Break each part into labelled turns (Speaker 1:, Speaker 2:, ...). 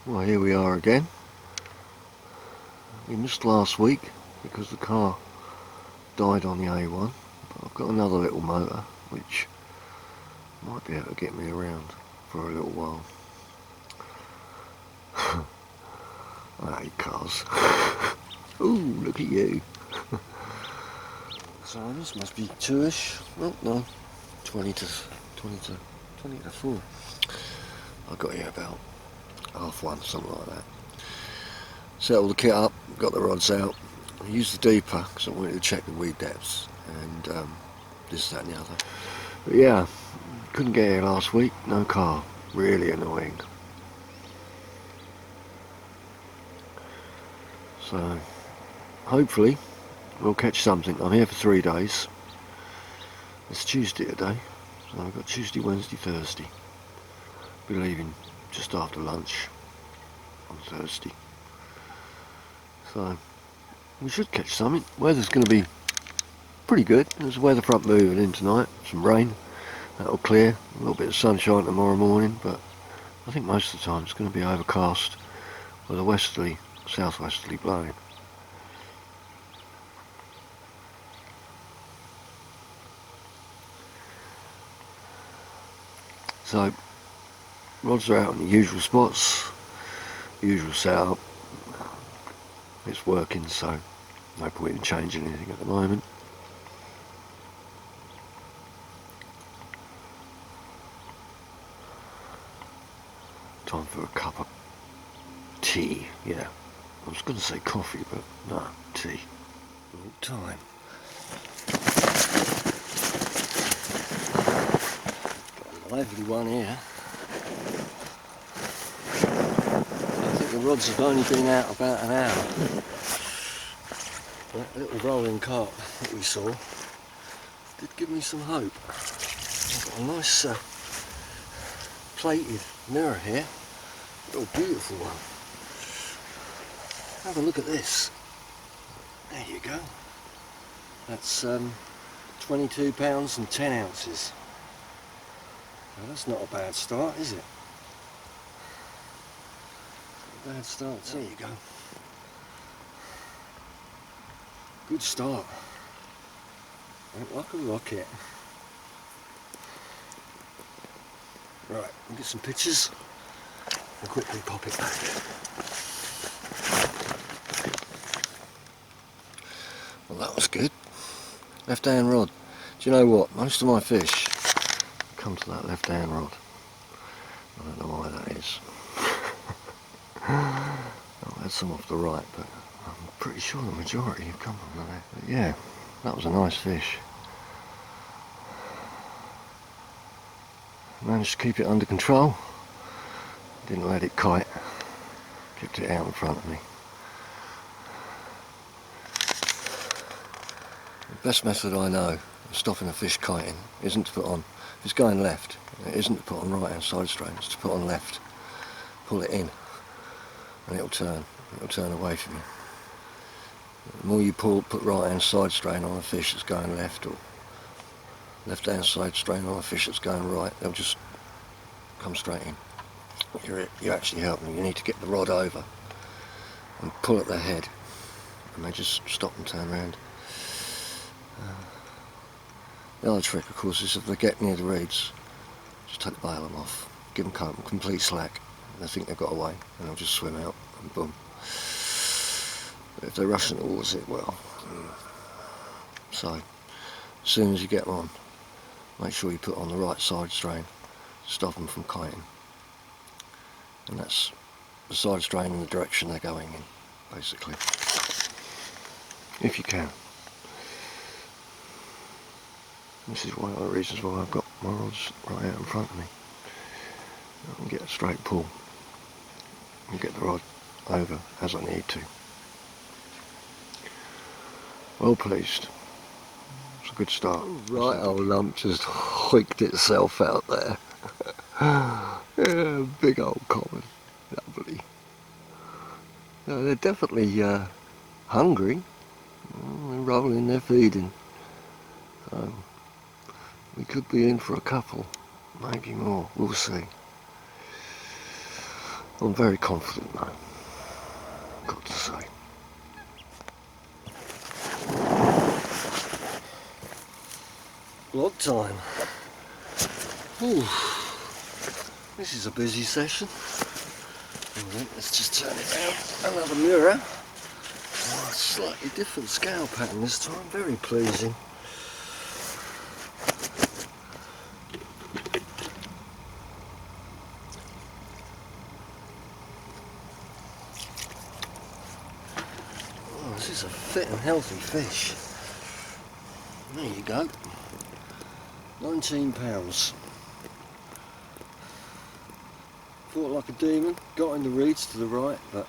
Speaker 1: Well, here we are again. We missed last week because the car died on the A1, but I've got another little motor which might be able to get me around for a little while. I hate cars. Ooh, look at you. So this must be 2ish. Oh no, 20 to 4. I got here about 1:30, something like that. Set all the kit up, got the rods out. I used the deeper because I wanted to check the weed depths and this, that and the other. But yeah, couldn't get here last week, no car. Really annoying. So hopefully we'll catch something. I'm here for 3 days. It's Tuesday today, so I've got Tuesday, Wednesday, Thursday. Be leaving just after lunch on Thursday. So we should catch something. Weather's going to be pretty good. There's a weather front moving in tonight. Some rain. That'll clear. A little bit of sunshine tomorrow morning, but I think most of the time it's going to be overcast with a westerly, southwesterly blowing. So rods are out in the usual spots, usual setup. It's working, so no point in changing anything at the moment. Time for a cup of tea. Yeah, I was going to say coffee, but no, tea. All time. Got a lively one here. I think the rods have only been out about an hour. That little rolling carp that we saw did give me some hope. I've got a nice plated mirror here. Oh, beautiful one. Have a look at this. There you go. That's 22 pounds and 10 ounces. Now, that's not a bad start, is it? Not a bad start. There you go. Good start. Went like a rocket. Right, we'll get some pictures and quickly pop it back. Well, that was good. Left hand rod. Do you know what? Most of my fish come to that left hand rod. I don't know why that is. I've had some off the right, but I'm pretty sure the majority have come from the left. But yeah, that was a nice fish. Managed to keep it under control. Didn't let it kite. Kept it out in front of me. The best method I know of stopping a fish kiting isn't to put on, if it's going left, it isn't to put on right hand side strain, it's to put on left. Pull it in and it'll turn away from you. The more you put right hand side strain on a fish that's going left, or left hand side strain on a fish that's going right, they'll just come straight in. You're actually helping. You need to get the rod over and pull at the head, and they just stop and turn around. The other trick, of course, is if they get near the reeds, just take the bail off, give them complete slack. They think they've got away, and they'll just swim out and boom. But if they're rushing towards it, well. So as soon as you get them on, make sure you put on the right side strain to stop them from kiting. And that's the side strain in the direction they're going in, basically. If you can. This is one of the reasons why I've got my rods right out in front of me. I can get a straight pull and get the rod over as I need to. Well pleased. It's a good start. Right old lump just hoiked itself out there. Yeah, big old common. Lovely. No, they're definitely hungry. They're rolling, they're feeding. So we could be in for a couple, maybe more. We'll see. I'm very confident now, got to say. Log time. Ooh, this is a busy session. Let's just turn it around. Another mirror. Oh, slightly different scale pattern this time, very pleasing. Oh, this is a fit and healthy fish. There you go. 19 pounds. Fought like a demon, got in the reeds to the right, but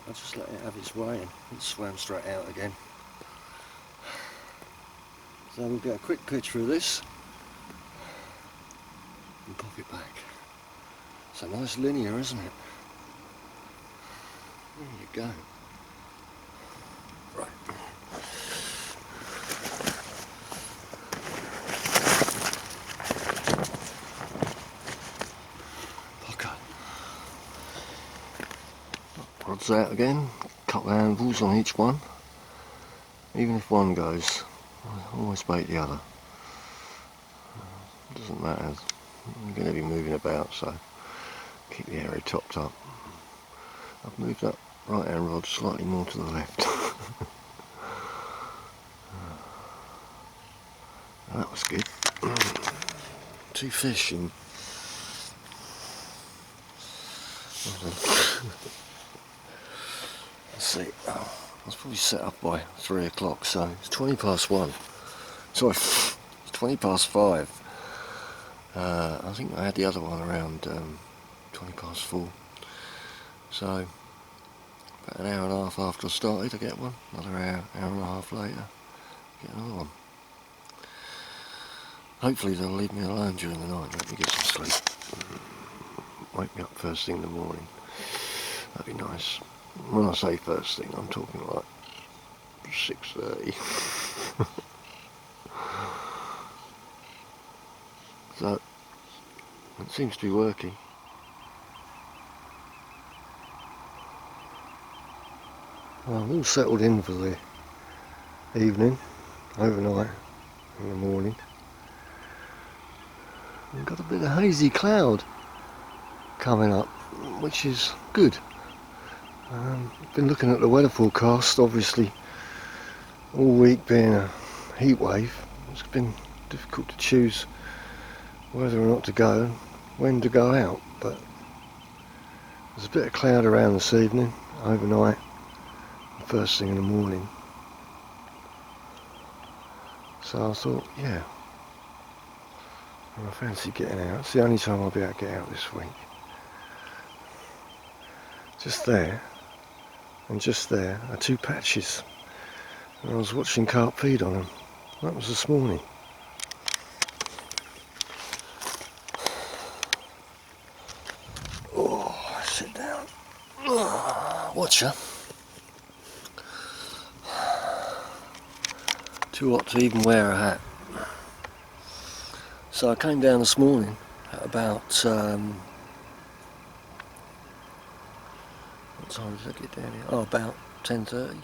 Speaker 1: I just let it have its way and it swam straight out again. So we'll get a quick pitch through this and pop it back. It's a nice linear, isn't it? There you go. Right. Rod's out again, couple of handfuls on each one. Even if one goes, I always bait the other. Doesn't matter, I'm going to be moving about, so keep the area topped up. I've moved that right hand rod slightly more to the left. That was good. 2 fish in. Let's see, I was probably set up by 3 o'clock, so it's 20 past 1. Sorry, it's 20 past 5. I think I had the other one around 20 past 4. So, about an hour and a half after I started, I get one. Another hour and a half later, get another one. Hopefully they'll leave me alone during the night, let me get some sleep. Wake me up first thing in the morning. That'd be nice. When I say first thing, I'm talking like 6:30. So, it seems to be working. Well, I'm all settled in for the evening, overnight, in the morning. We've got a bit of hazy cloud coming up, which is good. Been looking at the weather forecast, obviously all week being a heat wave. It's been difficult to choose whether or not to go and when to go out, but there's a bit of cloud around this evening, overnight, and first thing in the morning. So I thought, yeah, I fancy getting out. It's the only time I'll be able to get out this week. Just there and just there are 2 patches, and I was watching carp feed on them. That was this morning. Oh, sit down. Watch her. Too hot to even wear a hat. So I came down this morning at about what time did I get down here? Oh, about 10:30.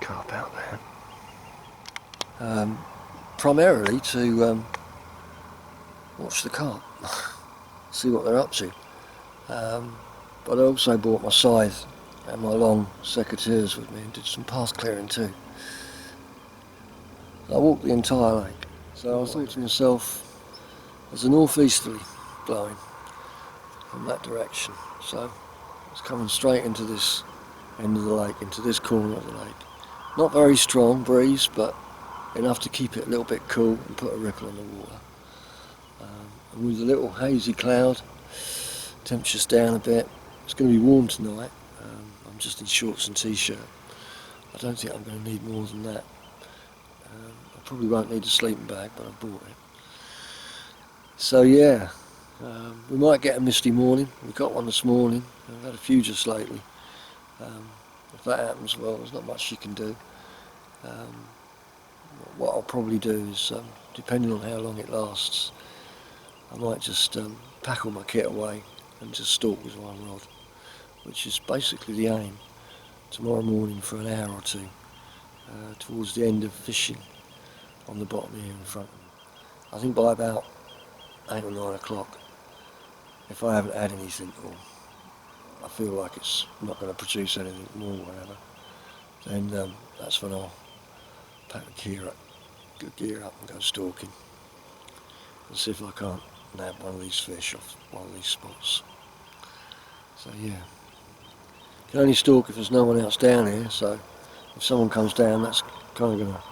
Speaker 1: Carp out there. Primarily to watch the carp, see what they're up to. But I also brought my scythe and my long secateurs with me and did some path clearing too. I walked the entire lake, so I thought to myself, there's a northeasterly blowing from that direction, so it's coming straight into this end of the lake, into this corner of the lake. Not very strong breeze, but enough to keep it a little bit cool and put a ripple on the water. And with a little hazy cloud, temperature's down a bit. It's going to be warm tonight. I'm just in shorts and t-shirt. I don't think I'm going to need more than that. I probably won't need a sleeping bag, but I bought it. So yeah, we might get a misty morning. We got one this morning. I've had a few just lately. If that happens, well, there's not much you can do. What I'll probably do is, depending on how long it lasts, I might just pack all my kit away and just stalk with one rod, which is basically the aim tomorrow morning for an hour or two, towards the end of fishing on the bottom here in front of me. I think by about 8 or 9 o'clock, if I haven't had anything, or I feel like it's not going to produce anything more or whatever, then that's when I'll pack the gear up and go stalking and see if I can't nab one of these fish off one of these spots. So yeah, you can only stalk if there's no one else down here, so if someone comes down that's kind of going to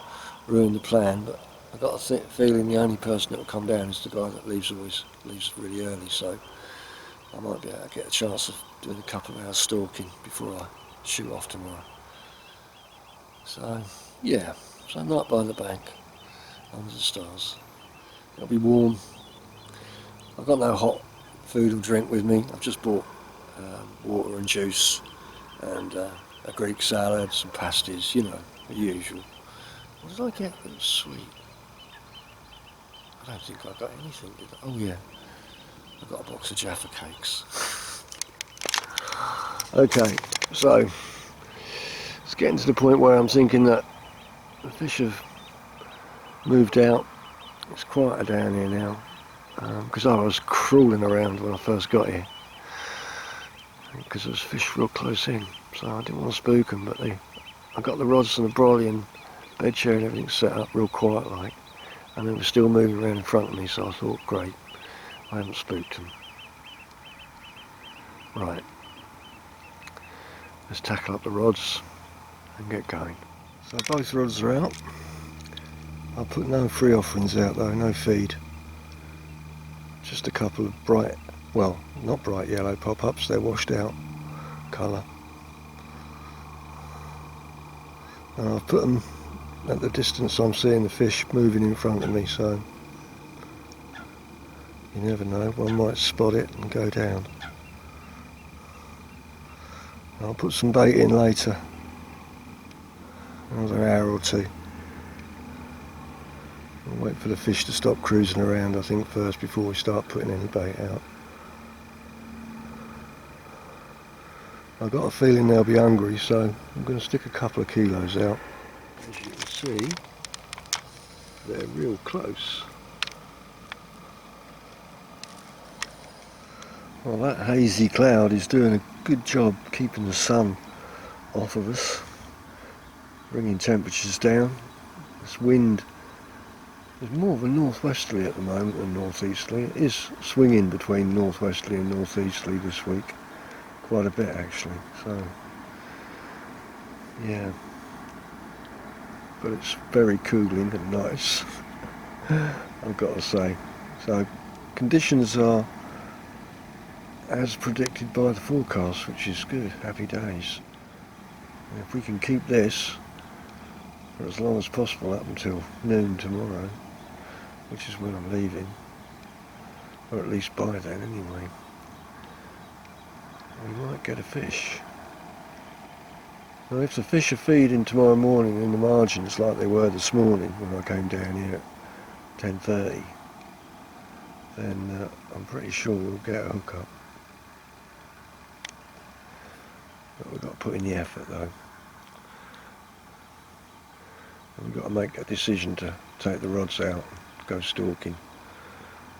Speaker 1: ruin the plan, but I've got a feeling the only person that will come down is the guy that leaves really early, so I might be able to get a chance of doing a couple of hours stalking before I shoot off tomorrow. So yeah, so night by the bank under the stars. It'll be warm. I've got no hot food or drink with me. I've just bought water and juice and a Greek salad, some pasties, you know, the usual. What did I get that was sweet? I don't think I got anything, did I? Oh yeah, I got a box of Jaffa cakes. Okay, so it's getting to the point where I'm thinking that the fish have moved out. It's quieter down here now, because I was crawling around when I first got here, because there was fish real close in, so I didn't want to spook them, but I got the rods and the brolly and bed chair and everything set up real quiet like, and they were still moving around in front of me, so I thought, great, I haven't spooked them. Right, let's tackle up the rods and get going. So both rods are out. I'll put no free offerings out though, no feed. Just a couple of bright, well, not bright yellow pop-ups, they're washed out colour. And I've put them at the distance I'm seeing the fish moving in front of me, so you never know, one might spot it and go down. I'll put some bait in later, another hour or two. I'll wait for the fish to stop cruising around, I think, first before we start putting any bait out. I've got a feeling they'll be hungry, so I'm going to stick a couple of kilos out. As you can see, they're real close. Well, that hazy cloud is doing a good job keeping the sun off of us, bringing temperatures down. This wind is more of a northwesterly at the moment than northeasterly. It is swinging between northwesterly and northeasterly this week, quite a bit actually, so yeah, but it's very cooling and nice, I've got to say. So conditions are as predicted by the forecast, which is good, happy days. And if we can keep this for as long as possible up until noon tomorrow, which is when I'm leaving, or at least by then anyway, we might get a fish. Now if the fish are feeding tomorrow morning in the margins like they were this morning when I came down here at 10:30, then I'm pretty sure we'll get a hook up. But we've got to put in the effort though. And we've got to make a decision to take the rods out, go stalking,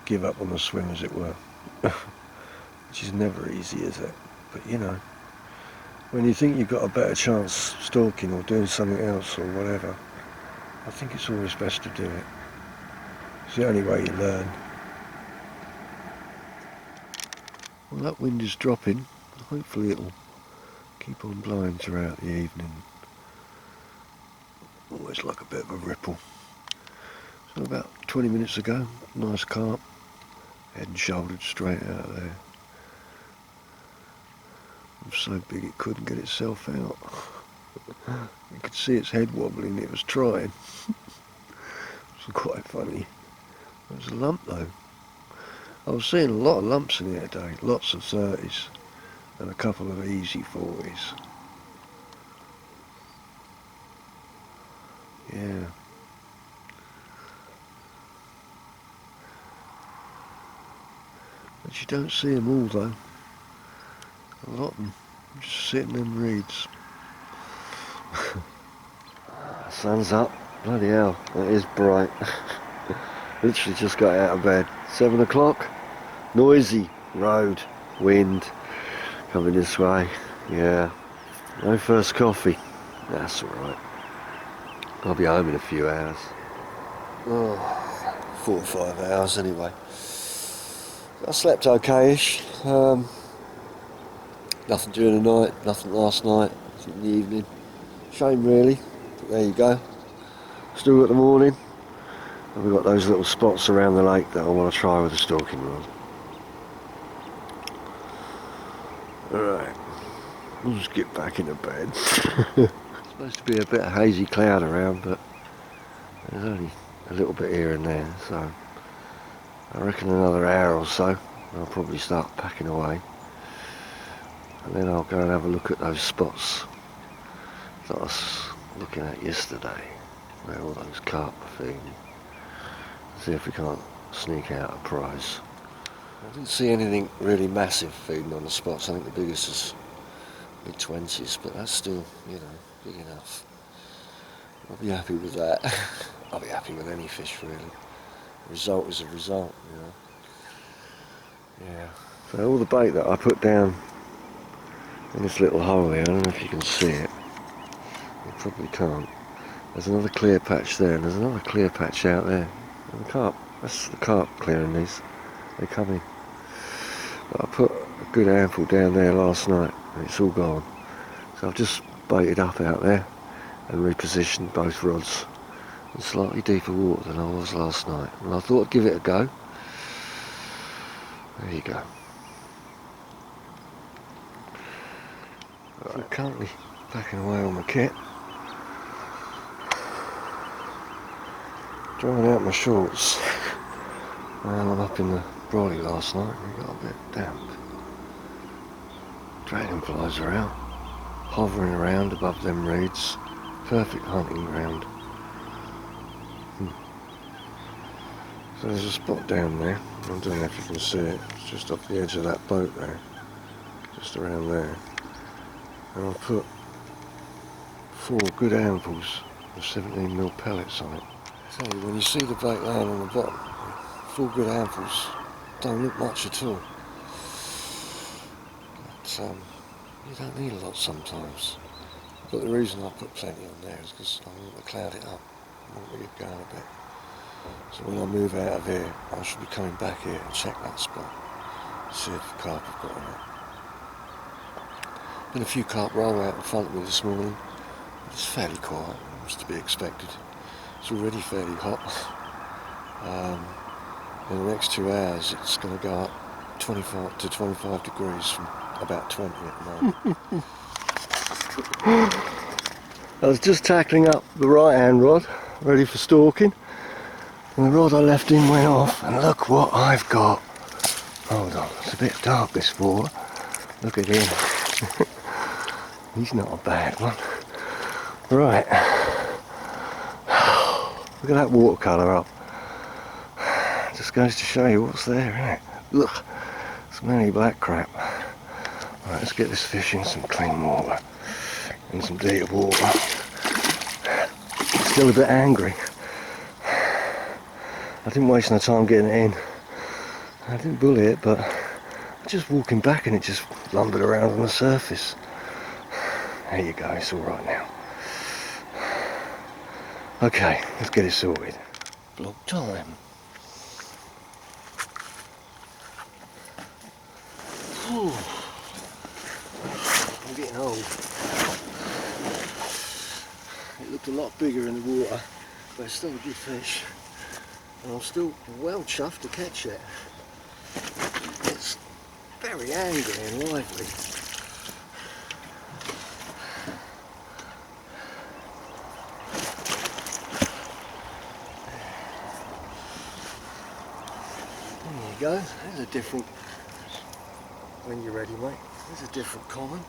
Speaker 1: give up on the swim as it were. Which is never easy, is it? But you know, when you think you've got a better chance stalking or doing something else or whatever, I think it's always best to do it. It's the only way you learn. Well, that wind is dropping. Hopefully it'll keep on blowing throughout the evening. Always like a bit of a ripple. So about 20 minutes ago, nice carp, head and shouldered straight out of there. It was so big it couldn't get itself out. You could see its head wobbling, it was trying. It was quite funny. It was a lump though. I was seeing a lot of lumps in here today, lots of 30s and a couple of easy 40s. Yeah. But you don't see them all though. A lot of them just sitting in reeds. Sun's up. Bloody hell, it is bright. Literally just got out of bed. 7 o'clock. Noisy road, wind coming this way. Yeah, no first coffee. That's alright. I'll be home in a few hours. Oh, 4 or 5 hours anyway. I slept okay-ish. Nothing during the night, nothing last night, nothing in the evening. Shame really, but there you go. Still got the morning. And we've got those little spots around the lake that I want to try with the stalking rod. Alright, we'll just get back into bed. Supposed to be a bit of hazy cloud around, but there's only a little bit here and there, so I reckon another hour or so I'll probably start packing away, and then I'll go and have a look at those spots that I was looking at yesterday, where all those carp are feeding. See if we can't sneak out a prize. I didn't see anything really massive feeding on the spots. I think the biggest is mid-20s, but that's still, you know, big enough. I'll be happy with that. I'll be happy with any fish really. The result is a result, you know. Yeah. So all the bait that I put down in this little hole here, I don't know if you can see it. You probably can't. There's another clear patch there, and there's another clear patch out there. And the carp, that's the carp clearing these. They come in. But I put a good handful down there last night, and it's all gone. So I've just baited up out there and repositioned both rods in slightly deeper water than I was last night. And I thought I'd give it a go. There you go. Right. I'm currently packing away on my kit. Drying out my shorts. Well, I'm up in the brolly last night and it got a bit damp. Dragonflies are out, hovering around above them reeds. Perfect hunting ground. So there's a spot down there. I don't know if you can see it. It's just off the edge of that boat there. Just around there. And I'll put 4 good handfuls of 17mm pellets on it. I tell you, when you see the bait laying on the bottom, 4 good handfuls don't look much at all. But you don't need a lot sometimes. But the reason I put plenty on there is because I want to cloud it up. I want to get going a bit. So when I move out of here, I should be coming back here and check that spot. See if the carp have got on it. Been a few carp roll out in front of me this morning. It's fairly quiet, it's to be expected. It's already fairly hot. In the next 2 hours it's going to go up 25 to 25 degrees from about 20 at the moment. I was just tackling up the right hand rod, ready for stalking, and the rod I left in went off, and look what I've got. Hold on, it's a bit dark this water. Look at him. He's not a bad one. Right. Look at that watercolour up. Just goes to show you what's there, isn't it? Look, smelly black crap. Right, let's get this fish in some clean water. In some deep water. Still a bit angry. I didn't waste no time getting it in. I didn't bully it, but just walking back and it just lumbered around on the surface. There you go, it's alright now. Okay, let's get it sorted. Vlog time. Whew. I'm getting old. It looked a lot bigger in the water, but it's still a good fish. And I'm still well chuffed to catch it. It's very angry and lively. There you go, there's a different, when you're ready mate, there's a different common.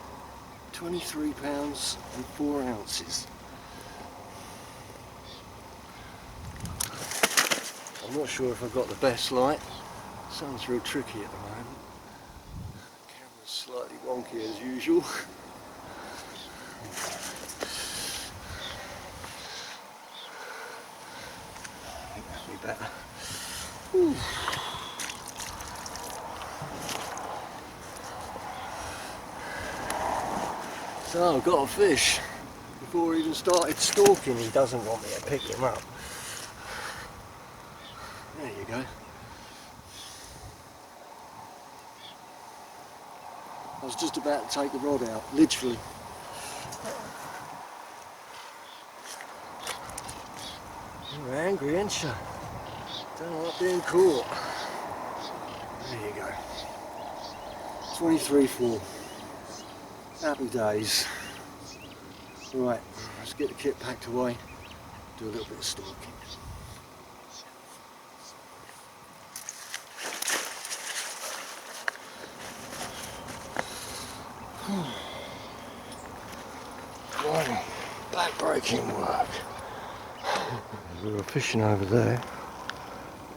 Speaker 1: 23 pounds and 4 ounces. I'm not sure if I've got the best light, Sun's real tricky at the moment. Camera's slightly wonky as usual. I think that'll be better. Whew. So I've got a fish. Before he even started stalking, he doesn't want me to pick him up. There you go. I was just about to take the rod out, literally. You're angry, ain't you? Don't like being caught. There you go. 23-4. Happy days. Right, let's get the kit packed away, do a little bit of stalking. Right, back-breaking work. We were fishing over there.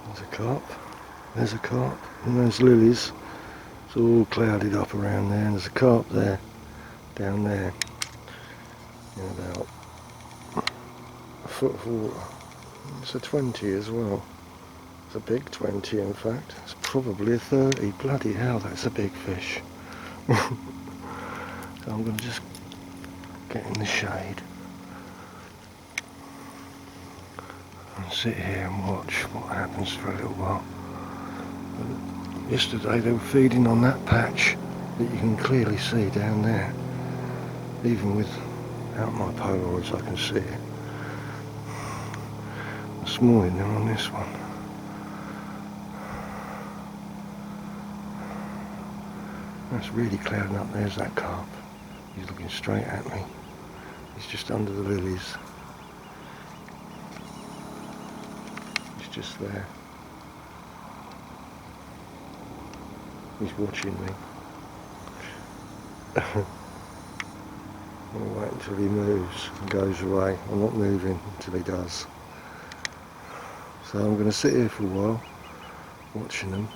Speaker 1: There's a carp, there's a carp, and those lilies. It's all clouded up around there, and there's a carp there, down there. In about a foot of water. It's a 20 as well. It's a big 20 in fact. It's probably a 30. Bloody hell, that's a big fish. So I'm going to just get in the shade and sit here and watch what happens for a little while. But yesterday they were feeding on that patch that you can clearly see down there. Even with out my Polaroids I can see it. This morning they're on this one. That's really clouding up. There's that carp. He's looking straight at me. He's just under the lilies. He's just there. He's watching me. I'll wait until he moves and goes away. I'm not moving until he does. So I'm going to sit here for a while, watching them.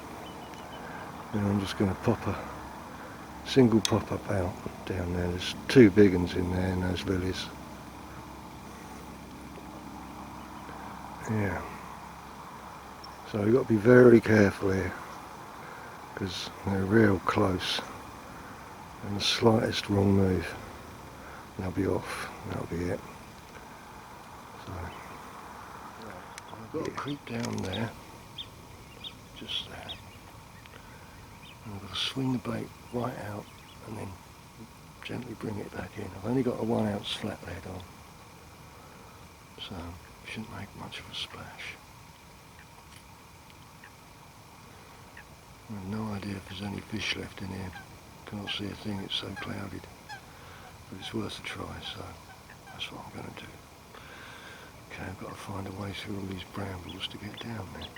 Speaker 1: And I'm just going to pop a single pop-up out down there. There's two big ones in there in those lilies. Yeah. So you've got to be very careful here, because they're real close. And the slightest wrong move, and they'll be off. That'll be it. So I've got to creep down there, just there. And I've got to swing the bait right out and then gently bring it back in. I've only got a 1 ounce flathead on, so it shouldn't make much of a splash. I have no idea if there's any fish left in here. Can't see a thing, it's so clouded. But it's worth a try, so that's what I'm going to do. Okay, I've got to find a way through all these brambles to get down there.